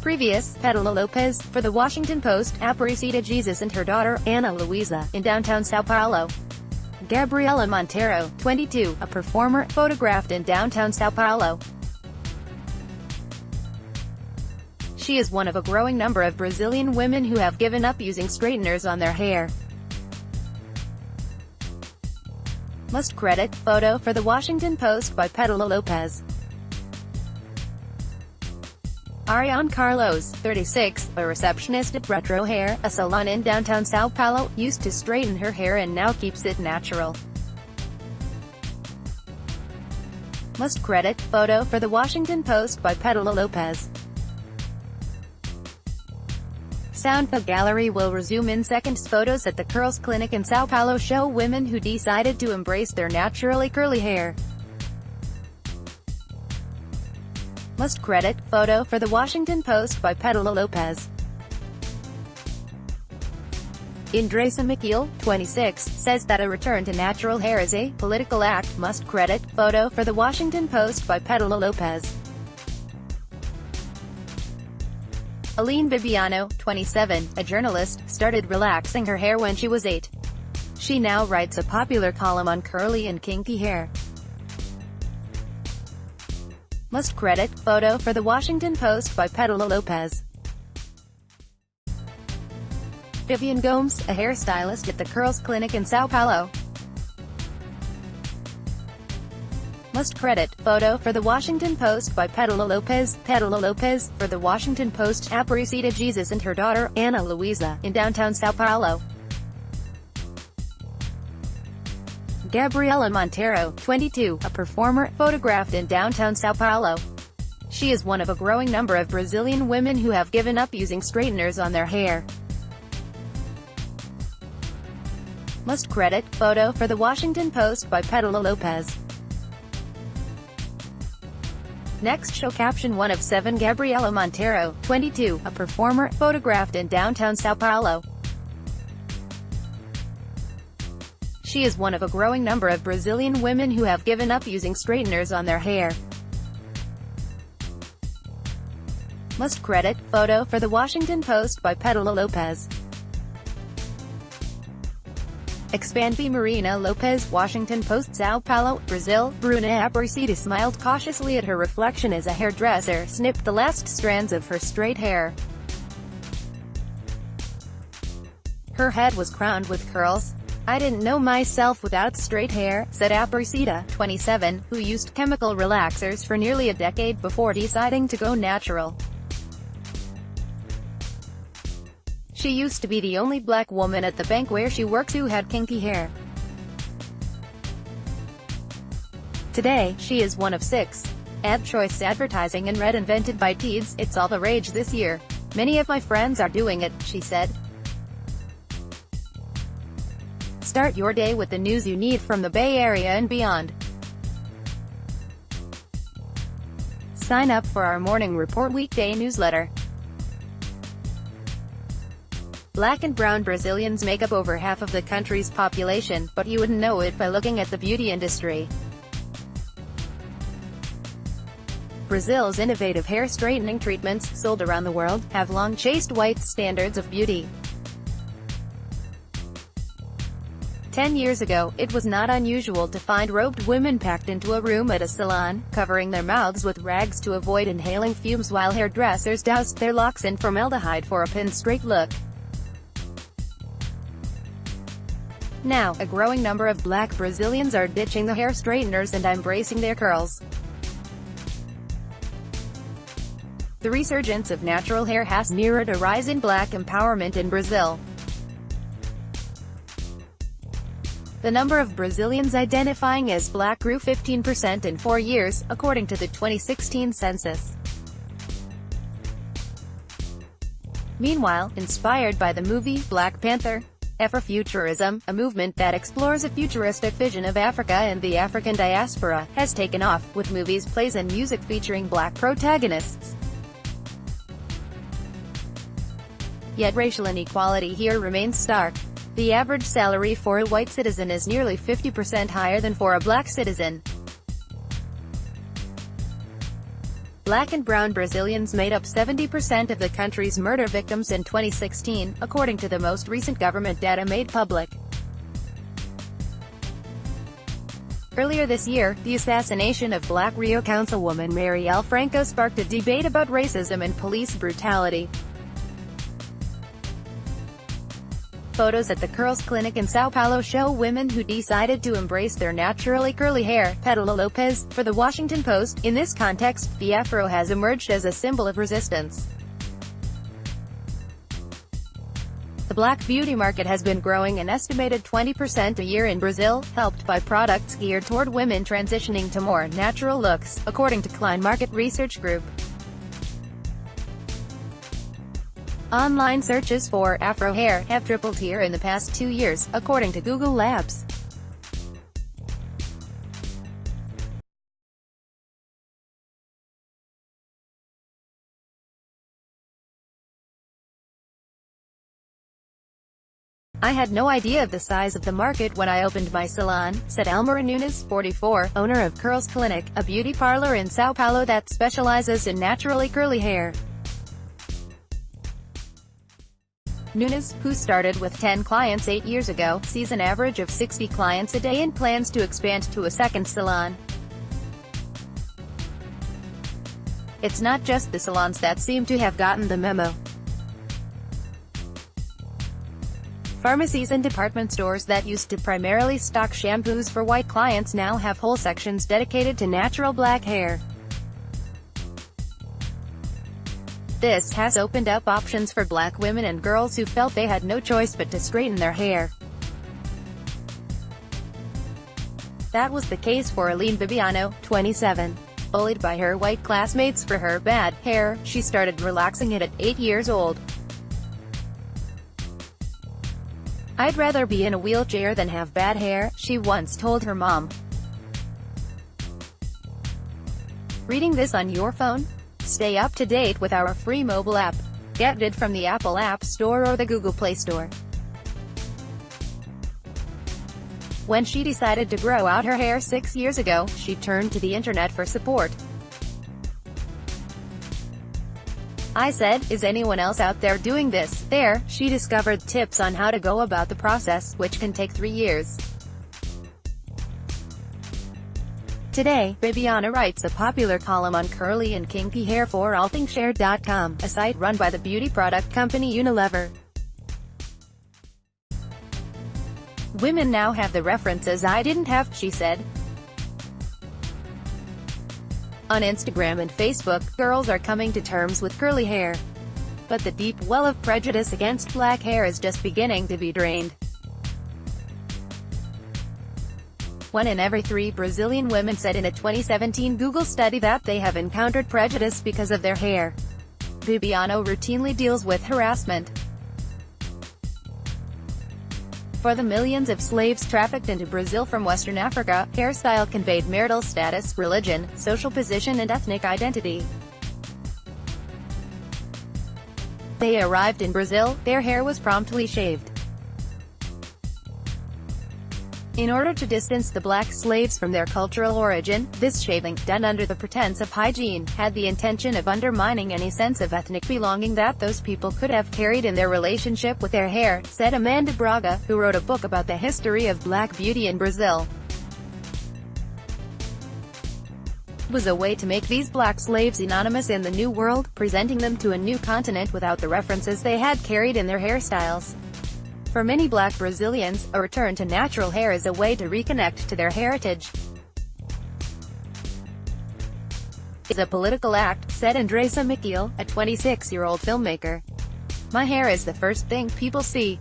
Previous, Petal Lopez, for the Washington Post, Aparecida Jesus and her daughter, Ana Luisa, in downtown Sao Paulo. Gabriela Montero, 22, a performer, photographed in downtown Sao Paulo. She is one of a growing number of Brazilian women who have given up using straighteners on their hair. Must credit, photo for the Washington Post by Petal Lopez. Ariane Carlos, 36, a receptionist at Retro Hair, a salon in downtown Sao Paulo, used to straighten her hair and now keeps it natural. Must credit, photo for the Washington Post by Petal Lopez. Standa gallery will resume in seconds. Photos at the Curls Clinic in Sao Paulo show women who decided to embrace their naturally curly hair. Must credit, photo for the Washington Post by Petal Lopez. Andressa Michiel, 26, says that a return to natural hair is a political act. Must credit, photo for the Washington Post by Petal Lopez. Aline Bibiano, 27, a journalist, started relaxing her hair when she was 8. She now writes a popular column on curly and kinky hair. Must credit, photo for the Washington Post by Petal Lopez. Vivian Gomes, a hairstylist at the Curls Clinic in Sao Paulo. Must credit, photo for the Washington Post by Petal Lopez. Petal Lopez, for the Washington Post, Aparecida Jesus and her daughter, Ana Luisa, in downtown Sao Paulo. Gabriela Montero, 22, a performer, photographed in downtown Sao Paulo. She is one of a growing number of Brazilian women who have given up using straighteners on their hair. Must credit, photo for the Washington Post by Petal Lopez. Next show caption 1 of 7. Gabriela Montero, 22, a performer, photographed in downtown Sao Paulo. She is one of a growing number of Brazilian women who have given up using straighteners on their hair. Must credit, photo for the Washington Post by Petal Lopez. Expand Marina Lopez, Washington Post, Sao Paulo, Brazil. Bruna Aparecida smiled cautiously at her reflection as a hairdresser snipped the last strands of her straight hair. Her head was crowned with curls. "I didn't know myself without straight hair," said Aparecida, 27, who used chemical relaxers for nearly a decade before deciding to go natural. She used to be the only black woman at the bank where she works who had kinky hair. Today, she is one of 6. Ad choice advertising and red invented by teens. "It's all the rage this year. Many of my friends are doing it," she said. Start your day with the news you need from the Bay Area and beyond. Sign up for our Morning Report weekday newsletter. Black and brown Brazilians make up over half of the country's population, but you wouldn't know it by looking at the beauty industry. Brazil's innovative hair straightening treatments, sold around the world, have long chased white standards of beauty. 10 years ago, it was not unusual to find robed women packed into a room at a salon, covering their mouths with rags to avoid inhaling fumes while hairdressers doused their locks in formaldehyde for a pin-straight look. Now, a growing number of black Brazilians are ditching the hair straighteners and embracing their curls. The resurgence of natural hair has mirrored a rise in black empowerment in Brazil. The number of Brazilians identifying as black grew 15% in 4 years, according to the 2016 census. Meanwhile, inspired by the movie Black Panther, Afrofuturism, a movement that explores a futuristic vision of Africa and the African diaspora, has taken off, with movies, plays and music featuring black protagonists. Yet racial inequality here remains stark. The average salary for a white citizen is nearly 50% higher than for a black citizen. Black and brown Brazilians made up 70% of the country's murder victims in 2016, according to the most recent government data made public. Earlier this year, the assassination of Black Rio councilwoman Marielle Franco sparked a debate about racism and police brutality. Photos at the Curls Clinic in São Paulo show women who decided to embrace their naturally curly hair. Pedro Lopez, for The Washington Post. In this context, the afro has emerged as a symbol of resistance. The black beauty market has been growing an estimated 20% a year in Brazil, helped by products geared toward women transitioning to more natural looks, according to Klein Market Research Group. Online searches for afro hair have tripled here in the past 2 years, according to Google Labs. I had no idea of the size of the market when I opened my salon, said Elmira Nunes, 44, owner of Curls Clinic, a beauty parlor in São Paulo that specializes in naturally curly hair. Nunes, who started with 10 clients 8 years ago, sees an average of 60 clients a day and plans to expand to a second salon. It's not just the salons that seem to have gotten the memo. Pharmacies and department stores that used to primarily stock shampoos for white clients now have whole sections dedicated to natural black hair. This has opened up options for black women and girls who felt they had no choice but to straighten their hair. That was the case for Aline Bibiano, 27. Bullied by her white classmates for her bad hair, she started relaxing it at 8 years old. "I'd rather be in a wheelchair than have bad hair," she once told her mom. Reading this on your phone? Stay up to date with our free mobile app. Get it from the Apple App Store or the Google Play Store. When she decided to grow out her hair 6 years ago, she turned to the internet for support. "I said, is anyone else out there doing this?" There, she discovered tips on how to go about the process, which can take 3 years. Today, Bibiana writes a popular column on curly and kinky hair for allthingshair.com, a site run by the beauty product company Unilever. "Women now have the references I didn't have," she said. On Instagram and Facebook, girls are coming to terms with curly hair. But the deep well of prejudice against black hair is just beginning to be drained. 1 in every 3 Brazilian women said in a 2017 Google study that they have encountered prejudice because of their hair. Bibiano routinely deals with harassment. For the millions of slaves trafficked into Brazil from Western Africa, hairstyle conveyed marital status, religion, social position and ethnic identity. They arrived in Brazil, their hair was promptly shaved. In order to distance the black slaves from their cultural origin, this shaving, done under the pretense of hygiene, had the intention of undermining any sense of ethnic belonging that those people could have carried in their relationship with their hair, said Amanda Braga, who wrote a book about the history of black beauty in Brazil. It was a way to make these black slaves anonymous in the New World, presenting them to a new continent without the references they had carried in their hairstyles. For many black Brazilians, a return to natural hair is a way to reconnect to their heritage. It's a political act, said Andressa Michiel, a 26-year-old filmmaker. "My hair is the first thing people see.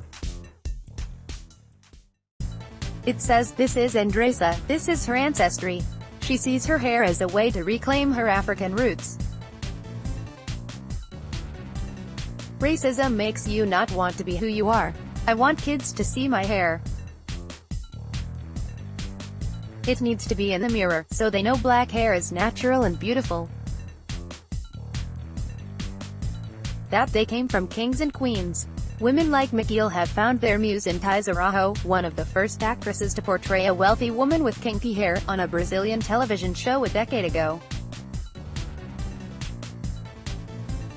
It says, this is Andressa, this is her ancestry." She sees her hair as a way to reclaim her African roots. "Racism makes you not want to be who you are. I want kids to see my hair. It needs to be in the mirror, so they know black hair is natural and beautiful. That they came from kings and queens." Women like Michiel have found their muse in Thais Araújo, one of the first actresses to portray a wealthy woman with kinky hair, on a Brazilian television show a decade ago.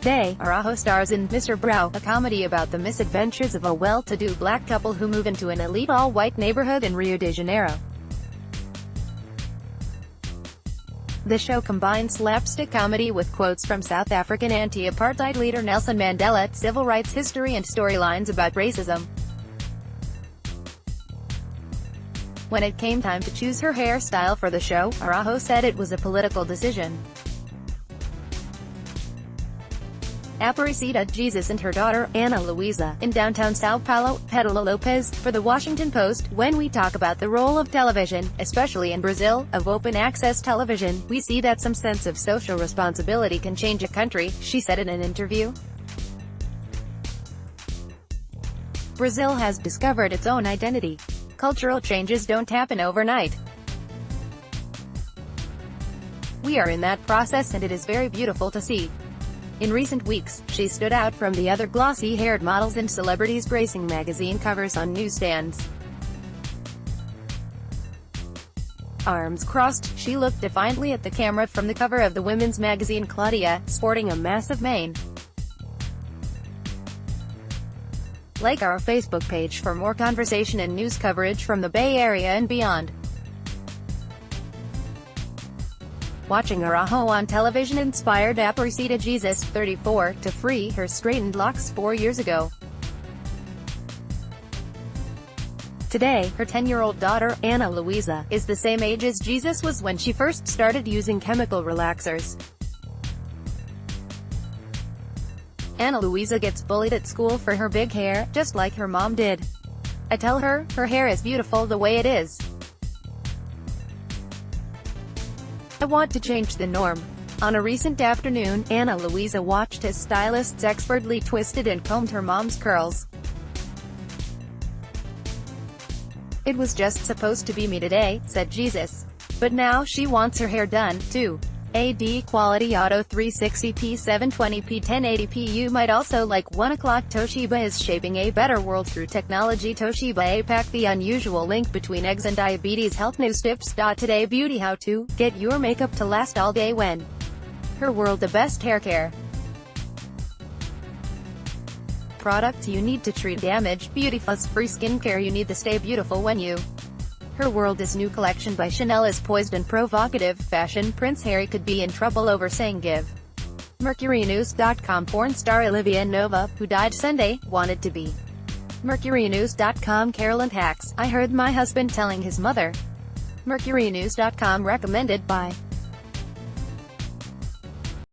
Today, Araujo stars in Mr. Brow, a comedy about the misadventures of a well-to-do black couple who move into an elite all-white neighborhood in Rio de Janeiro. The show combines slapstick comedy with quotes from South African anti-apartheid leader Nelson Mandela, civil rights history and storylines about racism. When it came time to choose her hairstyle for the show, Araujo said it was a political decision. Aparecida Jesus and her daughter, Ana Luisa, in downtown São Paulo, Pedro Lopes, for The Washington Post. When we talk about the role of television, especially in Brazil, of open-access television, we see that some sense of social responsibility can change a country, she said in an interview. Brazil has discovered its own identity. Cultural changes don't happen overnight. We are in that process and it is very beautiful to see. In recent weeks, she stood out from the other glossy-haired models and celebrities gracing magazine covers on newsstands. Arms crossed, she looked defiantly at the camera from the cover of the women's magazine Claudia, sporting a massive mane. Like our Facebook page for more conversation and news coverage from the Bay Area and beyond. Watching Araujo on television inspired Aparecida Jesus, 34, to free her straightened locks 4 years ago. Today, her 10-year-old daughter, Ana Luisa, is the same age as Jesus was when she first started using chemical relaxers. Ana Luisa gets bullied at school for her big hair, just like her mom did. I tell her, her hair is beautiful the way it is. I want to change the norm. On a recent afternoon, Ana Luisa watched as stylists expertly twisted and combed her mom's curls. It was just supposed to be me today, said Jesus. But now she wants her hair done, too. AD Quality Auto 360p 720p 1080p. You might also like 1 o'clock. Toshiba is shaping a better world through technology. Toshiba APAC. The unusual link between eggs and diabetes. Health news tips. Today beauty how to get your makeup to last all day when her world. The best hair care products you need to treat damage. Beauty Fuss free skincare you need to stay beautiful when you Her World. This new collection by Chanel is poised and provocative. Fashion Prince Harry could be in trouble over saying give. MercuryNews.com. Porn star Olivia Nova, who died Sunday, wanted to be. MercuryNews.com. Carolyn Hacks, I heard my husband telling his mother. MercuryNews.com. Recommended by